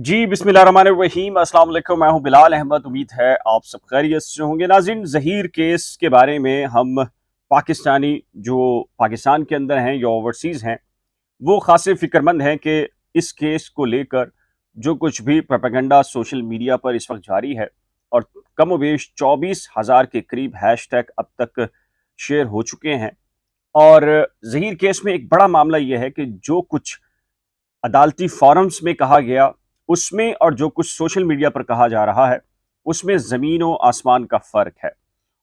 जी बिस्मिल्लाहिर्रहमानिर्रहीम। अस्सलाम वालेकुम। मैं हूं बिलाल अहमद। उम्मीद है आप सब खैरियत से होंगे। नाज़रीन, ज़हीर केस के बारे में हम पाकिस्तानी जो पाकिस्तान के अंदर हैं या ओवरसीज़ हैं वो खासे फ़िक्रमंद हैं कि इस केस को लेकर जो कुछ भी प्रोपेगेंडा सोशल मीडिया पर इस वक्त जारी है और कमोबेश 24,000 के करीब हैशटैग अब तक शेयर हो चुके हैं। और ज़हीर केस में एक बड़ा मामला यह है कि जो कुछ अदालती फोरम्स में कहा गया उसमें और जो कुछ सोशल मीडिया पर कहा जा रहा है उसमें ज़मीन व आसमान का फ़र्क है।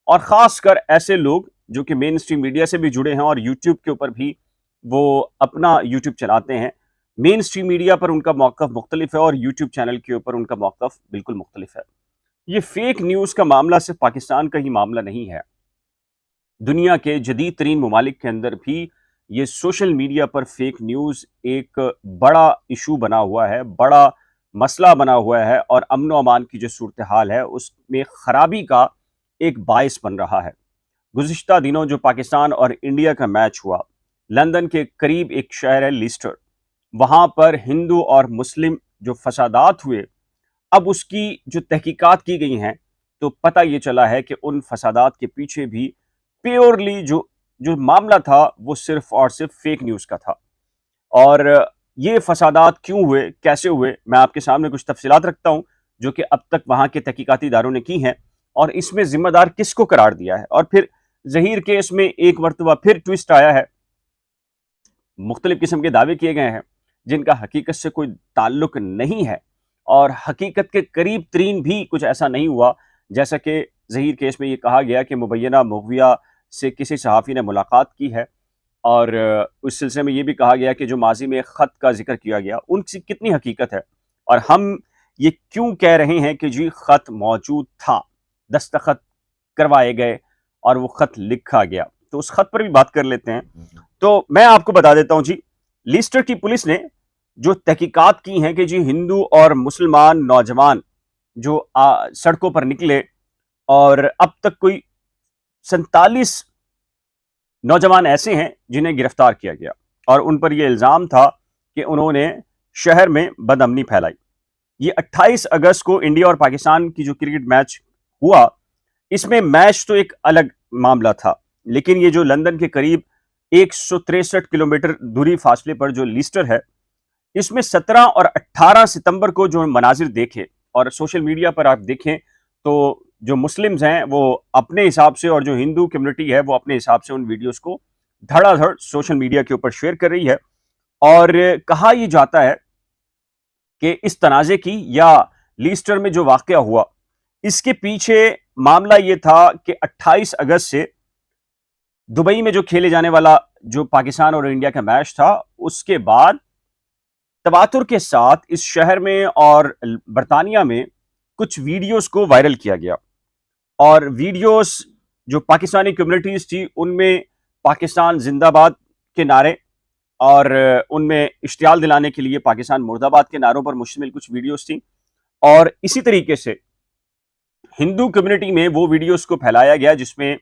और ख़ासकर ऐसे लोग जो कि मेन स्ट्रीम मीडिया से भी जुड़े हैं और यूट्यूब के ऊपर भी वो अपना यूट्यूब चलाते हैं। मेन स्ट्रीम मीडिया पर उनका मौक़िफ़ मुख्तलिफ है और यूट्यूब चैनल के ऊपर उनका मौक़िफ़ बिल्कुल मुख्तलिफ है। ये फेक न्यूज़ का मामला सिर्फ पाकिस्तान का ही मामला नहीं है। दुनिया के जदीद तरीन ममालिक के अंदर भी ये सोशल मीडिया पर फेक न्यूज़ एक बड़ा इशू बना हुआ है, बड़ा मसला बना हुआ है और अमन व अमान की जो सूरत हाल है उसमें ख़राबी का एक बायस बन रहा है। गुज़िश्ता दिनों जो पाकिस्तान और इंडिया का मैच हुआ, लंदन के करीब एक शहर है लीस्टर, वहाँ पर हिंदू और मुस्लिम जो फसादात हुए, अब उसकी जो तहकीकात की गई हैं तो पता ये चला है कि उन फसादात के पीछे भी प्योरली जो जो मामला था वो सिर्फ और सिर्फ फेक न्यूज़ का था। और ये फसादात क्यों हुए, कैसे हुए, मैं आपके सामने कुछ तफसीलात रखता हूँ जो कि अब तक वहाँ के तहकीकाती इदारों ने की हैं और इसमें ज़िम्मेदार किसको करार दिया है। और फिर ज़हीर केस में एक मरतबा फिर ट्विस्ट आया है, मुख्तलिफ़ किस्म के दावे किए गए हैं जिनका हकीकत से कोई ताल्लुक नहीं है और हकीकत के करीब तरीन भी कुछ ऐसा नहीं हुआ जैसा कि ज़हीर केस में ये कहा गया कि मुबैना मुग़विया से किसी सहाफ़ी ने मुलाकात की है। और उस सिलसिले में ये भी कहा गया कि जो माजी में एक ख़त का जिक्र किया गया उनकी कितनी हकीकत है और हम ये क्यों कह रहे हैं कि जी ख़त मौजूद था, दस्तखत करवाए गए और वो ख़त लिखा गया। तो उस ख़त पर भी बात कर लेते हैं। तो मैं आपको बता देता हूँ जी, लीस्टर की पुलिस ने जो तहकीकात की हैं कि जी हिंदू और मुसलमान नौजवान जो सड़कों पर निकले और अब तक कोई 47 नौजवान ऐसे हैं जिन्हें गिरफ्तार किया गया और उन पर यह इल्ज़ाम था कि उन्होंने शहर में बदअमनी फैलाई। ये 28 अगस्त को इंडिया और पाकिस्तान की जो क्रिकेट मैच हुआ, इसमें मैच तो एक अलग मामला था, लेकिन ये जो लंदन के करीब 163 किलोमीटर दूरी फासले पर जो लीस्टर है, इसमें 17 और 18 सितंबर को जो मनाजिर देखे और सोशल मीडिया पर आप देखें तो जो मुस्लिम्स हैं वो अपने हिसाब से और जो हिंदू कम्युनिटी है वो अपने हिसाब से उन वीडियोस को धड़ाधड़ सोशल मीडिया के ऊपर शेयर कर रही है। और कहा यह जाता है कि इस तनाज़े की या लीस्टर में जो वाक़या हुआ इसके पीछे मामला ये था कि 28 अगस्त से दुबई में जो खेले जाने वाला जो पाकिस्तान और इंडिया का मैच था उसके बाद तवातुर के साथ इस शहर में और बरतानिया में कुछ वीडियोस को वायरल किया गया और वीडियोस जो पाकिस्तानी कम्युनिटीज़ थी उनमें पाकिस्तान जिंदाबाद के नारे और उनमें इश्तियाल दिलाने के लिए पाकिस्तान मुर्दाबाद के नारों पर मुश्तमिल कुछ वीडियोस थी। और इसी तरीके से हिंदू कम्युनिटी में वो वीडियोस को फैलाया गया जिसमें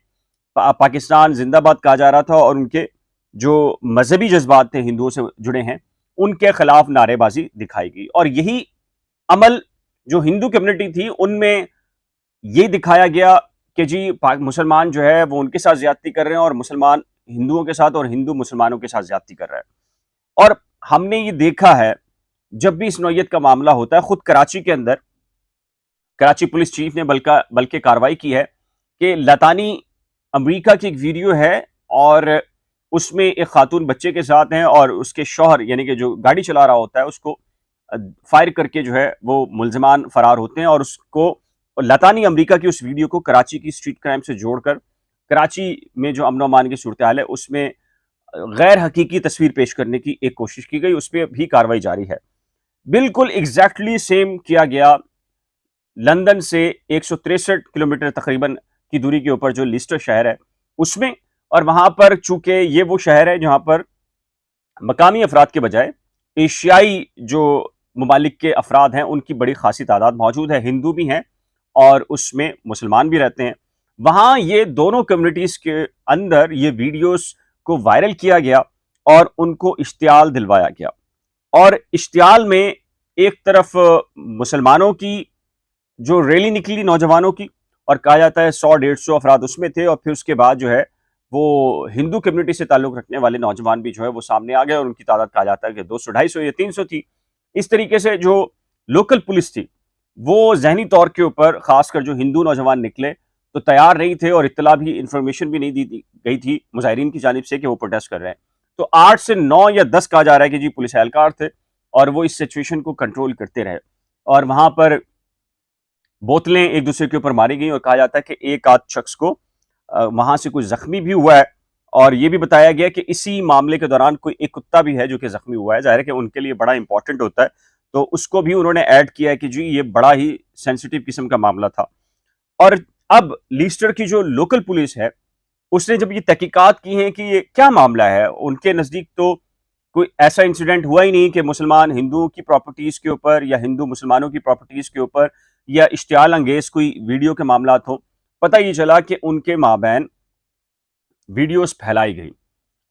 पाकिस्तान जिंदाबाद कहा जा रहा था और उनके जो मजहबी जज्बात थे हिंदुओं से जुड़े हैं उनके खिलाफ नारेबाजी दिखाई गई। और यही अमल जो हिंदू कम्युनिटी थी उनमें ये दिखाया गया कि जी मुसलमान जो है वो उनके साथ ज्यादती कर रहे हैं और मुसलमान हिंदुओं के साथ और हिंदू मुसलमानों के साथ ज्यादती कर रहे हैं। और हमने ये देखा है जब भी इस नौयत का मामला होता है, खुद कराची के अंदर कराची पुलिस चीफ ने बल्कि कार्रवाई की है कि लतानी अमेरिका की एक वीडियो है और उसमें एक खातून बच्चे के साथ हैं और उसके शौहर यानी कि जो गाड़ी चला रहा होता है उसको फायर करके जो है वो मुल्जिमान फरार होते हैं और उसको लतानी अमेरिका की उस वीडियो को कराची की स्ट्रीट क्राइम से जोड़कर कराची में जो अमन अमान की सूरत हाल है उसमें गैर हकीकी तस्वीर पेश करने की एक कोशिश की गई, उस पर भी कार्रवाई जारी है। बिल्कुल एग्जैक्टली सेम किया गया लंदन से 163 किलोमीटर तकरीबन की दूरी के ऊपर जो लीस्टर शहर है उसमें। और वहां पर चूंकि ये वो शहर है जहां पर मकामी अफराद के बजाय एशियाई जो ममालिक के अफराद हैं उनकी बड़ी खासी तादाद मौजूद है, हिंदू भी हैं और उसमें मुसलमान भी रहते हैं। वहाँ ये दोनों कम्युनिटीज़ के अंदर ये वीडियोस को वायरल किया गया और उनको इश्तियाल दिलवाया गया। और इश्तियाल में एक तरफ मुसलमानों की जो रैली निकली नौजवानों की, और कहा जाता है 100-150 अफराद उसमें थे, और फिर उसके बाद जो है वो हिंदू कम्युनिटी से ताल्लुक रखने वाले नौजवान भी जो है वो सामने आ गए, और उनकी तादाद कहा जाता है कि 200-250 या 300 थी। इस तरीके से जो लोकल पुलिस थी वो जहनी तौर के ऊपर, खासकर जो हिंदू नौजवान निकले तो तैयार नहीं थे, और इत्तला भी, इंफॉर्मेशन भी नहीं दी गई थी मुजाहिरीन की जानिब से कि वो प्रोटेस्ट कर रहे हैं। तो 8 से 9 या 10 कहा जा रहा है कि जी पुलिस एहलकार थे, और वो इस सिचुएशन को कंट्रोल करते रहे, और वहां पर बोतलें एक दूसरे के ऊपर मारी गई, और कहा जाता है कि एक आध शख्स को वहां से कुछ जख्मी भी हुआ है, और ये भी बताया गया कि इसी मामले के दौरान कोई एक कुत्ता भी है जो कि जख्मी हुआ है। जाहिर है कि उनके लिए बड़ा इंपॉर्टेंट होता है, तो उसको भी उन्होंने ऐड किया है कि जी ये बड़ा ही सेंसिटिव किस्म का मामला था। और अब लीस्टर की जो लोकल पुलिस है उसने जब ये तहकीकात की हैं कि ये क्या मामला है, उनके नजदीक तो कोई ऐसा इंसिडेंट हुआ ही नहीं कि मुसलमान हिंदुओं की प्रॉपर्टीज के ऊपर या हिंदू मुसलमानों की प्रॉपर्टीज के ऊपर या इश्तियाल अंगेज कोई वीडियो के मामला हो। पता ये चला कि उनके माबैन वीडियोस फैलाई गई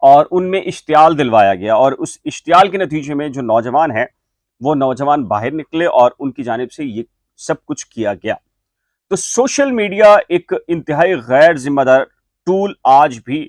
और उनमें इश्तियाल दिलवाया गया, और उस इश्तियाल के नतीजे में जो नौजवान है वो नौजवान बाहर निकले और उनकी जानिब से ये सब कुछ किया गया। तो सोशल मीडिया एक इंतहाई गैर जिम्मेदार टूल आज भी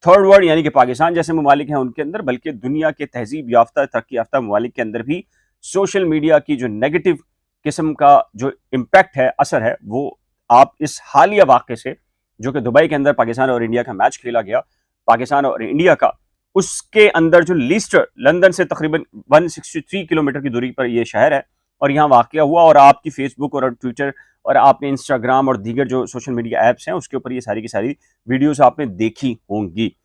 थर्ड वर्ल्ड यानी कि पाकिस्तान जैसे ममालिक हैं उनके अंदर, बल्कि दुनिया के तहजीब याफ्ता तरक्की याफ्ता ममालिक के अंदर भी सोशल मीडिया की जो नेगेटिव किस्म का जो इम्पैक्ट है, असर है, वो आप इस हालिया वाक़े से, जो कि दुबई के अंदर पाकिस्तान और इंडिया का मैच खेला गया, पाकिस्तान और इंडिया का, उसके अंदर जो लीस्टर लंदन से तकरीबन 163 किलोमीटर की दूरी पर यह शहर है, और यहाँ वाक़या हुआ, और आपकी फेसबुक और ट्विटर और आपने इंस्टाग्राम और दीगर जो सोशल मीडिया ऐप्स हैं उसके ऊपर ये सारी की सारी वीडियोस आपने देखी होंगी।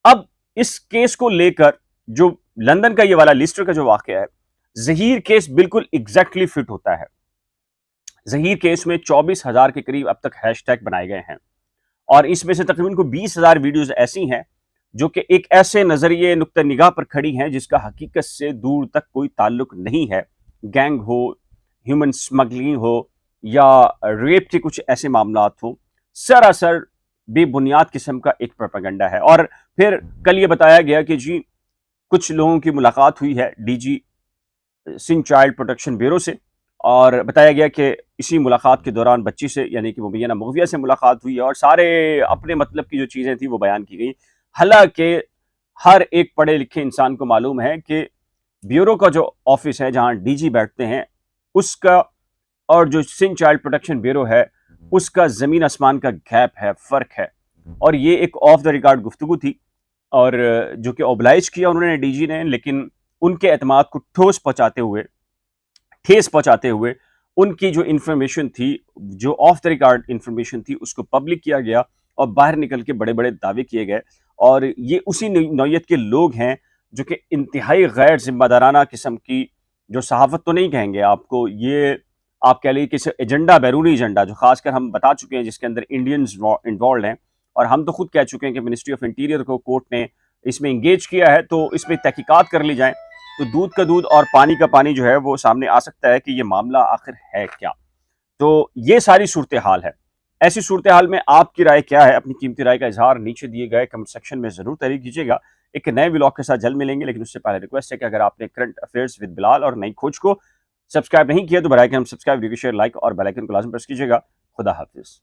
अब इस केस को लेकर जो लंदन का ये वाला लिस्टर का जो वाकया है, जहीर केस बिल्कुल एग्जैक्टली फिट होता है। जहीर केस में 24,000 के करीब अब तक हैशटैग बनाए गए हैं, और इसमें से तकरीबन को 20,000 वीडियोस ऐसी हैं जो कि एक ऐसे नजरिए नुक्ता निगाह पर खड़ी हैं जिसका हकीकत से दूर तक कोई ताल्लुक नहीं है। गैंग हो, ह्यूमन स्मगलिंग हो, या रेप के कुछ ऐसे मामला हो, सरासर बेबुनियाद किस्म का एक प्रोपेगेंडा है। और फिर कल ये बताया गया कि जी कुछ लोगों की मुलाकात हुई है DG Sindh child protection bureau से, और बताया गया कि इसी मुलाकात के दौरान बच्ची से यानी कि मुबैना मुग़विया से मुलाकात हुई है, और सारे अपने मतलब की जो चीज़ें थी वो बयान की गई। हालांकि हर एक पढ़े लिखे इंसान को मालूम है कि ब्यूरो का जो ऑफिस है जहां डीजी बैठते हैं उसका और जो सिंध चाइल्ड प्रोटेक्शन ब्यूरो है उसका ज़मीन आसमान का गैप है, फ़र्क है। और ये एक ऑफ द रिकॉर्ड गुफ्तगू थी, और जो कि ओबलाइज किया उन्होंने डीजी ने, लेकिन उनके एतमाद को ठेस पहुंचाते हुए उनकी जो इंफॉर्मेशन थी, जो ऑफ द रिकॉर्ड इंफॉर्मेशन थी, उसको पब्लिक किया गया और बाहर निकल के बड़े बड़े दावे किए गए। और ये उसी नौयत के लोग हैं जो कि इंतहाई गैर जिम्मेदाराना किस्म की, जो सहाफत तो नहीं कहेंगे आपको, ये आप कह लीजिए किसी एजेंडा, बैरूनी एजेंडा, जो खासकर हम बता चुके हैं जिसके अंदर इंडियंस इन्वॉल्व हैं, और हम तो खुद कह चुके हैं कि मिनिस्ट्री ऑफ इंटीरियर को कोर्ट ने इसमें इंगेज किया है, तो इसमें तहकीकात कर ली जाए तो दूध का दूध और पानी का पानी जो है वो सामने आ सकता है कि ये मामला आखिर है क्या। तो ये सारी सूरत हाल है। ऐसी सूरत हाल में आपकी राय क्या है? अपनी कीमती राय का इजहार नीचे दिए गए कमेंट सेक्शन में जरूर तहरीर कीजिएगा। एक नए व्लॉग के साथ जल्द मिलेंगे, लेकिन उससे पहले रिक्वेस्ट है कि अगर आपने करंट अफेयर्स विद बिलाल और नई खोज को सब्सक्राइब नहीं किया तो बराए हम सब्सक्राइब, शेयर, लाइक और बेल आइकन को लाजमी प्रेस कीजिएगा। खुदा हाफिज।